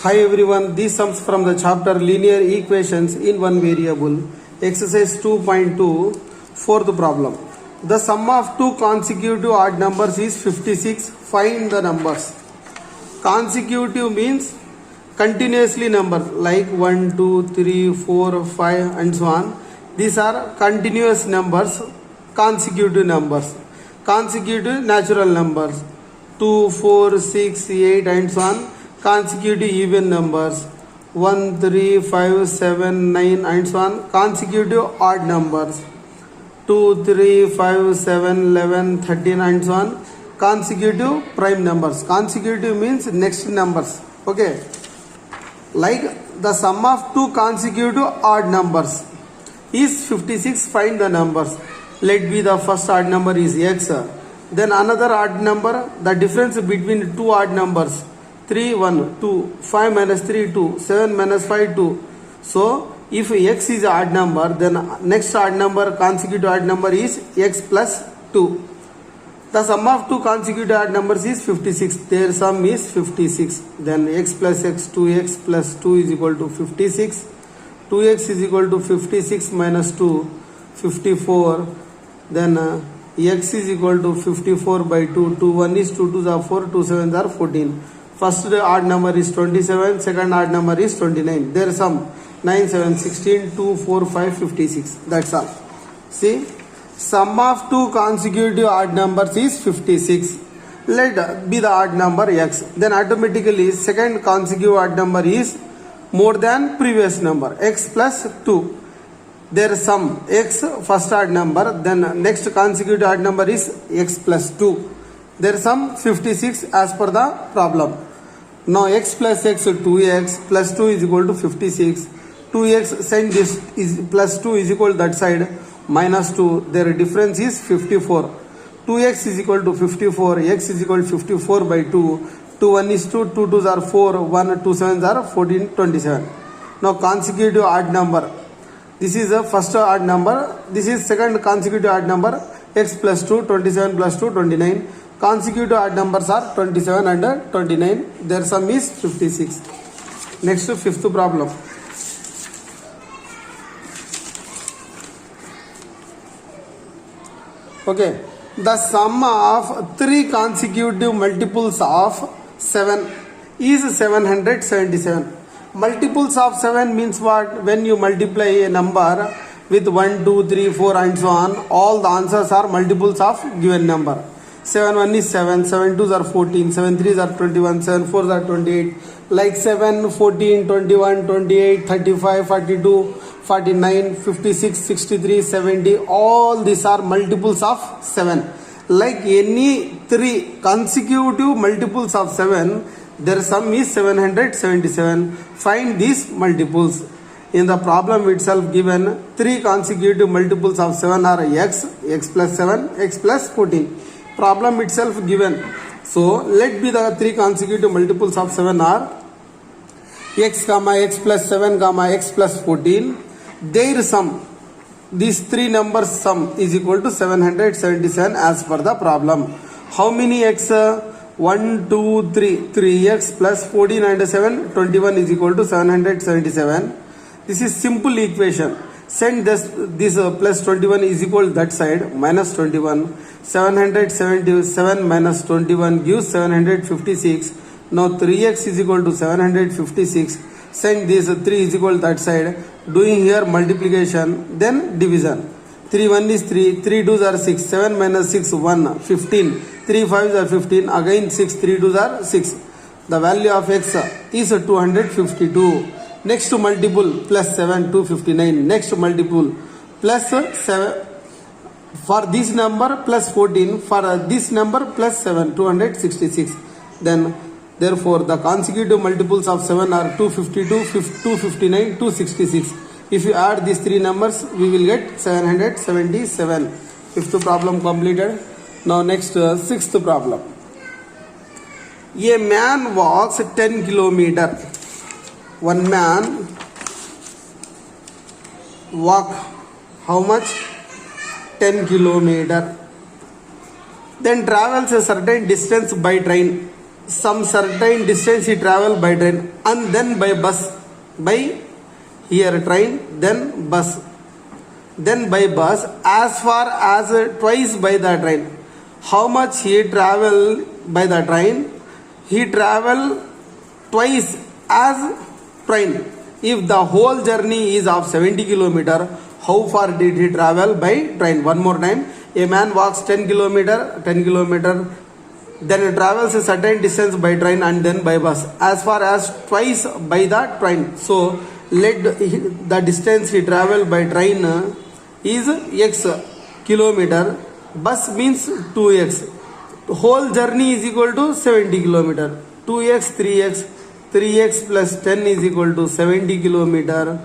Hi everyone, these sums from the chapter Linear Equations in One Variable, exercise 2.2, fourth problem. The sum of two consecutive odd numbers is 56. Find the numbers. Consecutive means continuously numbers like 1, 2, 3, 4, 5 and so on. These are continuous numbers, consecutive numbers. Consecutive natural numbers 2, 4, 6, 8 and so on. Consecutive even numbers 1, 3, 5, 7, 9 and so on. Consecutive odd numbers 2, 3, 5, 7, 11, 13 and so on. Consecutive prime numbers. Consecutive means next numbers. Okay. Like the sum of two consecutive odd numbers is 56. Find the numbers. Let be the first odd number is x. Then another odd number, the difference between two odd numbers 3, 1, 2, 5 minus 3, 2, 7 minus 5, 2. So, if x is an odd number, then next odd number, consecutive odd number is x plus 2. The sum of two consecutive odd numbers is 56. Their sum is 56. Then x plus x, 2x plus 2 is equal to 56. 2x is equal to 56 minus 2, 54. Then x is equal to 54 by 2. 2 1 is 2 2s are 4, 2 7s are 14. First odd number is 27, second odd number is 29. Their sum 9, 7, 16, 2, 4, 5, 56. That's all. See, sum of two consecutive odd numbers is 56. Let be the odd number x. Then automatically second consecutive odd number is more than previous number, x plus 2. Their sum x first odd number, then next consecutive odd number is x plus 2. Their sum 56 as per the problem. Now x plus x 2x plus 2 is equal to 56. 2x send this is plus 2 is equal to that side minus 2. Their difference is 54. 2x is equal to 54. X is equal to 54 by 2. 2 1 is 2. 2 2s are 4. 1 2 7s are 14, 27. Now consecutive odd number. This is the first odd number. This is second consecutive odd number. X plus 2, 27 plus 2, 29. Consecutive odd numbers are 27 and 29. Their sum is 56. Next, fifth problem. Okay. The sum of three consecutive multiples of 7 is 777. Multiples of 7 means what? When you multiply a number with 1, 2, 3, 4 and so on, all the answers are multiples of given number. 7 1 is 7, 7 2s are 14, 7 3s are 21, 7 4s are 28. Like 7, 14, 21, 28, 35, 42, 49, 56, 63, 70. All these are multiples of 7. Like any three consecutive multiples of 7, their sum is 777. Find these multiples. In the problem itself given, three consecutive multiples of 7 are x, x plus 7, x plus 14. Problem itself given. So, let be the three consecutive multiples of 7 are x comma x plus 7 comma x plus 14. Their sum, these three numbers sum is equal to 777 as per the problem. How many x? 1, 2, 3. 3x plus 14 and 7, 21 is equal to 777. This is simple equation. Send this plus 21 is equal to that side minus 21. 777 minus 21 gives 756. Now 3x is equal to 756. Send this 3 is equal to that side. Doing here multiplication, then division. 3 1 is 3, 3 2s are 6, 7 minus 6 1, 15. 3 5s are 15, again 6, 3 2s are 6. The value of x is 252. Next to multiple plus 7, 259. Next to multiple plus 7. For this number plus 14, for this number plus 7, 266. Then therefore the consecutive multiples of 7 are 252, 259, 266. If you add these three numbers, we will get 777. Fifth problem completed. Now next, sixth problem. A man walks 10 kilometers. One man walk how much? 10 kilometers. Then travels a certain distance by train. some certain distance he travel by train and then by bus. By here train, then bus, then by bus as far as twice by the train. How much he travel by the train? He travel twice as train. If the whole journey is of 70 kilometer, how far did he travel by train? One more time. A man walks 10 kilometer, then travels a certain distance by train and then by bus as far as twice by the train. So let the distance he travel by train is x kilometer. Bus means 2x. Whole journey is equal to 70 kilometer. 2x, 3x plus 10 is equal to 70 kilometer.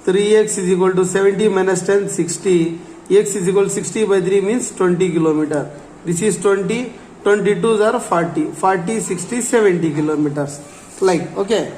3x is equal to 70 minus 10, 60. X is equal to 60 by 3 means 20 kilometer. This is 20. 22s are 40. 40, 60, 70 kilometers. Like, okay.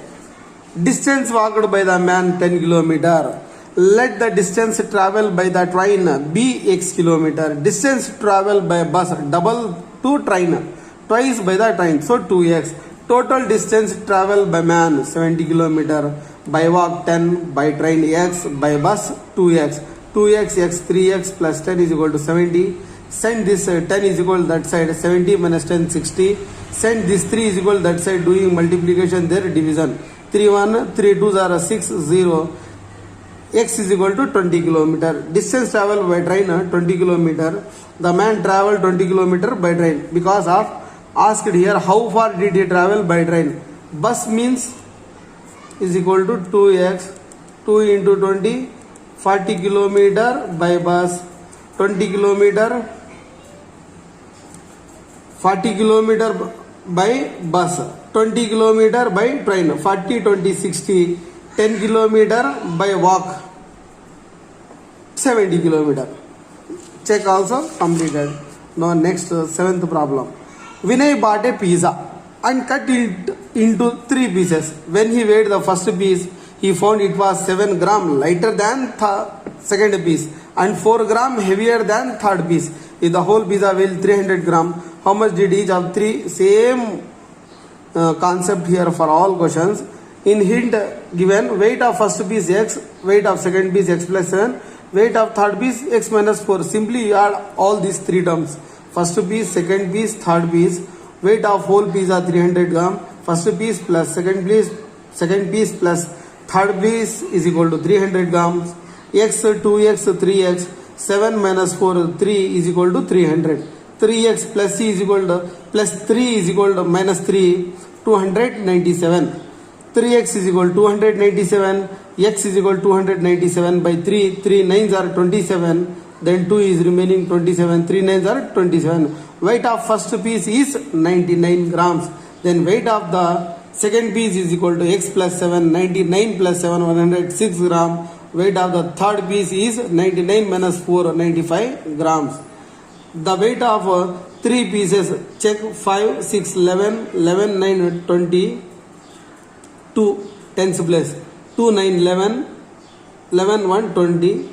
Distance walked by the man 10 kilometer. Let the distance traveled by the train be x kilometer. Distance traveled by bus double to train. Twice by the train. So 2x. Total distance traveled by man 70 kilometer. By walk 10. By train x. By bus 2x. 2x x 3x plus 10 is equal to 70. Send this 10 is equal to that side. 70 minus 10 60. Send this 3 is equal to that side. Doing multiplication there, division. 3 1 3 2s are 6 0. X is equal to 20 kilometer. Distance travel by train 20 kilometer. The man traveled 20 kilometer by train. Because of asked here how far did he travel by train. Bus means is equal to 2x. 2 into 20 40 kilometer by bus. 20 kilometer 40 kilometer by bus. 20 kilometer by train. 40 20 60. 10 kilometer by walk. 70 kilometer. Check also completed. Now next seventh problem. Vinay bought a pizza and cut it into 3 pieces. When he weighed the first piece, he found it was 7 gram lighter than second piece and 4 gram heavier than third piece. If the whole pizza weighed 300 gram, how much did each of 3? Same concept here for all questions. In hint given, weight of first piece x, weight of second piece x plus 7, weight of third piece x minus 4. Simply you add all these 3 terms. First piece, second piece, third piece. Weight of whole pizza 300 gram. First piece plus second piece plus third piece is equal to 300 grams. X 2x 3x 7 minus 4 3 is equal to 300. 3x plus c is equal to plus 3 is equal to minus 3 297. 3x is equal to 297. X is equal to 297 by 3. 3 9s are 27. Then 2 is remaining 27. 3 9s are 27. Weight of first piece is 99 grams. Then weight of the second piece is equal to x plus 7. 99 plus 7 106 gram. Weight of the third piece is 99 minus 4 95 grams. The weight of 3 pieces, check 5 6 11 11 9 20 2 tens place 2 9 11 11 1 20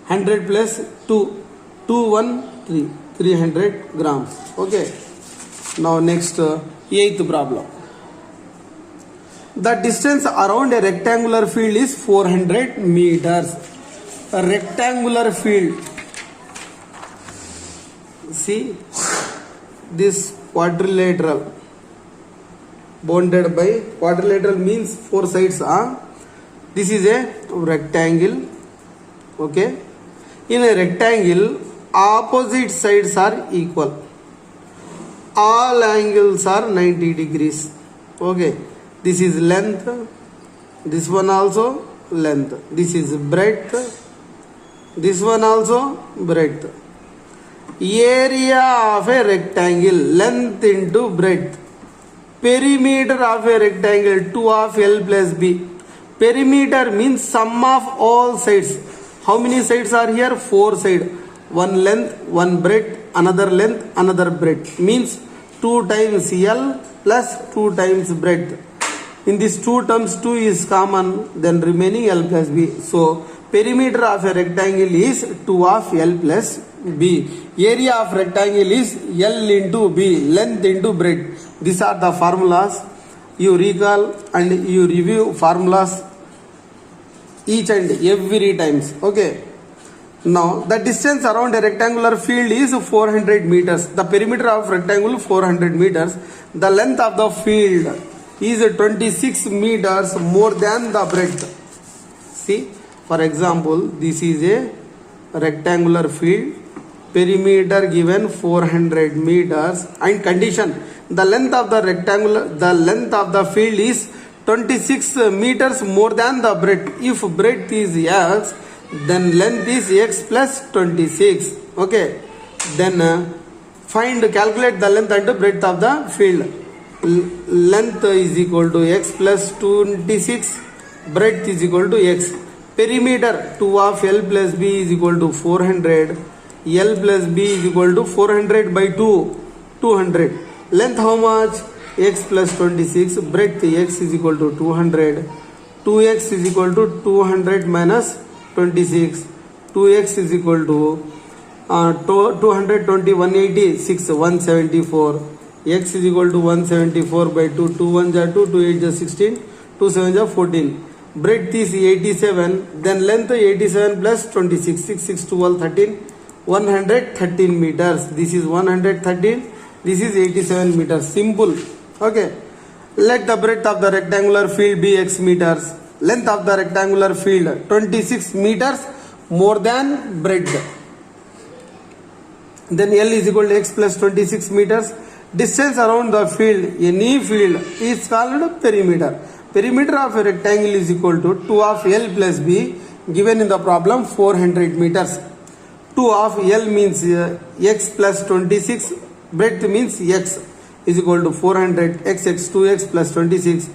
100 plus 2 2 1 3 300 grams. Okay. Now next 8th problem. The distance around a rectangular field is 400 meters. A rectangular field. See this quadrilateral bounded by quadrilateral means 4 sides. This is a rectangle. Okay. In a rectangle, opposite sides are equal. All angles are 90 degrees. Okay. This is length. This one also length. This is breadth. This one also breadth. Area of a rectangle, length into breadth. Perimeter of a rectangle, 2 of L plus B. Perimeter means sum of all sides. How many sides are here? 4 sides. One length, one breadth, another length, another breadth. Means 2 times L plus 2 times breadth. In these 2 terms, 2 is common, then remaining L plus B. So, perimeter of a rectangle is 2 of L plus B. Area of rectangle is L into B, length into breadth. These are the formulas. You recall and you review formulas each and every times. Okay. Now the distance around a rectangular field is 400 meters. The perimeter of rectangle 400 meters. The length of the field is 26 meters more than the breadth. See, for example, this is a rectangular field, perimeter given 400 meters, and condition the length of the field is 26 meters more than the breadth. If breadth is x, then length is x plus 26. Okay, then calculate the length and breadth of the field. Length is equal to x plus 26, breadth is equal to x. Perimeter 2 of L plus B is equal to 400. L plus B is equal to 400 by 2, 200. Length how much? X plus 26. Breadth x is equal to 200. 2x is equal to 200 minus 26. 2x is equal to 220, 180, 6, 174. X is equal to 174 by 2. 2 1 are 2, 2 8 are 16, 2 7 are 14. Breadth is 87, then length 87 plus 26, 6, 6, 12, 13, 113 meters. This is 113, this is 87 meters. Simple. Okay. Let the breadth of the rectangular field be x meters. Length of the rectangular field 26 meters more than breadth. Then L is equal to x plus 26 meters. Distance around the field, any field, is called perimeter. Perimeter of a rectangle is equal to 2 of L plus B, given in the problem 400 meters. 2 of L means x plus 26, breadth means x is equal to 400, x 2x plus 26.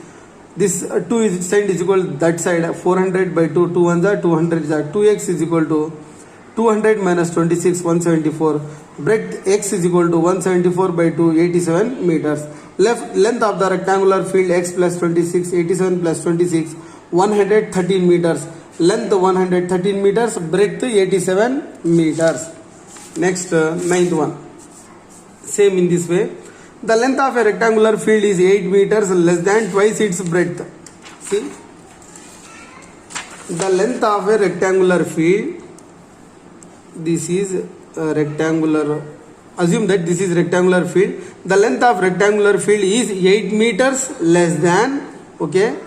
This 2 is side is equal to that side, 400 by 2, 2 1s are 200, 2x is equal to 200 minus 26, 174. Breadth x is equal to 174 by 2, 87 meters. Length of the rectangular field x plus 26, 87 plus 26, 113 meters. Length 113 meters, breadth 87 meters. Next, ninth one. Same in this way. The length of a rectangular field is 8 meters less than twice its breadth. See, the length of a rectangular field, this is a rectangular, assume that this is rectangular field. The length of rectangular field is 8 meters less than, okay,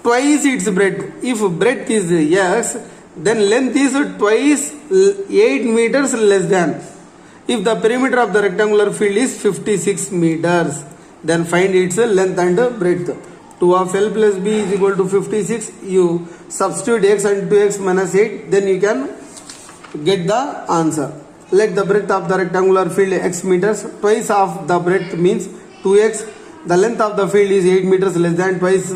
twice its breadth. If breadth is x, then length is twice 8 meters less than. If the perimeter of the rectangular field is 56 meters, then find its length and breadth. 2 of L plus B is equal to 56. You substitute x and 2x minus 8, then you can get the answer. Let the breadth of the rectangular field x meters, twice of the breadth means 2x. The length of the field is 8 meters less than twice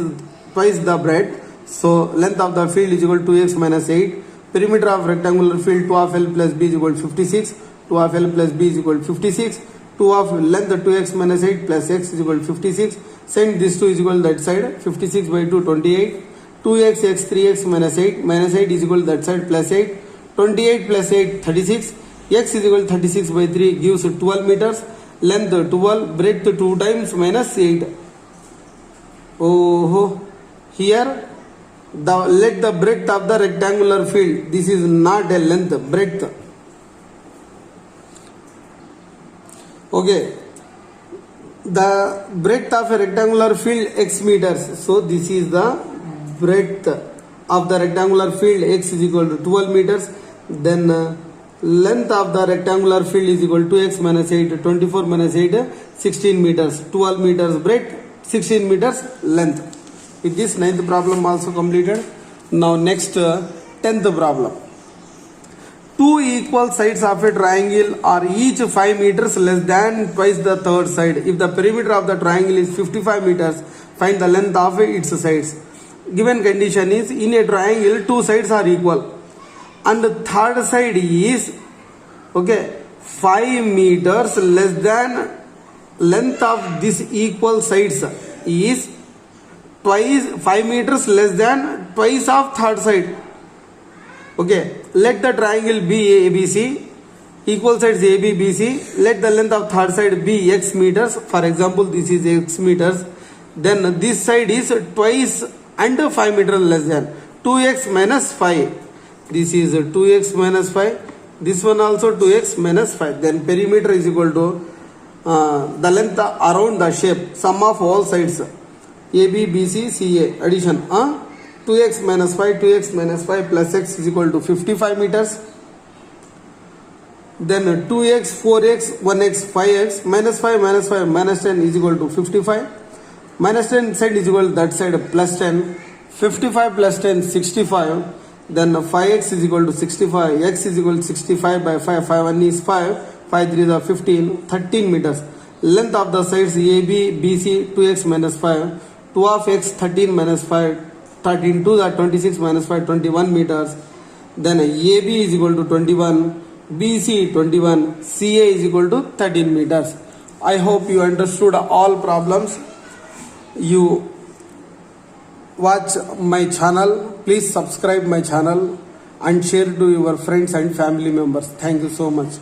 the breadth. So length of the field is equal to 2x minus 8. Perimeter of rectangular field 2 of L plus B is equal to 56. 2 of L plus B is equal to 56. 2 of length 2x minus 8 plus x is equal to 56. Send this 2 is equal to that side. 56 by 2, 28. 2x x 3x minus 8. Minus 8 is equal to that side plus 8. 28 plus 8, 36. X is equal to 36 by 3 gives 12 meters. Length 12, breadth 2 times minus 8. Oh, here let the breadth of the rectangular field. This is not a length, breadth. Okay, the breadth of a rectangular field x meters. So this is the breadth of the rectangular field, x is equal to 12 meters. Then length of the rectangular field is equal to x minus 8, 24 minus 8, 16 meters. 12 meters breadth, 16 meters length. With this, ninth problem also completed. Now next, 10th problem. Two equal sides of a triangle are each 5 meters less than twice the third side. If the perimeter of the triangle is 55 meters, find the length of its sides. Given condition is, in a triangle, two sides are equal. And the third side is, okay, 5 meters less than length of this equal sides is twice 5 meters less than twice of third side. Okay, let the triangle be ABC. equal sides AB, BC. Let the length of third side be x meters. For example, this is x meters. Then this side is twice and 5 meters less than 2x minus 5. This is 2x minus 5. This one also 2x minus 5. Then perimeter is equal to the length around the shape, sum of all sides, AB, BC, CA, addition. 2x minus 5, 2x minus 5 plus x is equal to 55 meters. Then 2x, 4x, 1x, 5x, minus 5, minus 5, minus 10 is equal to 55. Minus 10 side is equal to that side plus 10. 55 plus 10, 65. Then 5x is equal to 65. X is equal to 65 by 5. 5 1 is 5. 5 3 is 15. 13 meters. Length of the sides AB, BC, 2x minus 5. 2 of x, 13 minus 5. 13 2 are 26 minus 5, 21 meters. Then AB is equal to 21. BC 21, CA is equal to 13 meters. I hope you understood all problems. You watch my channel. Please subscribe my channel and share to your friends and family members. Thank you so much.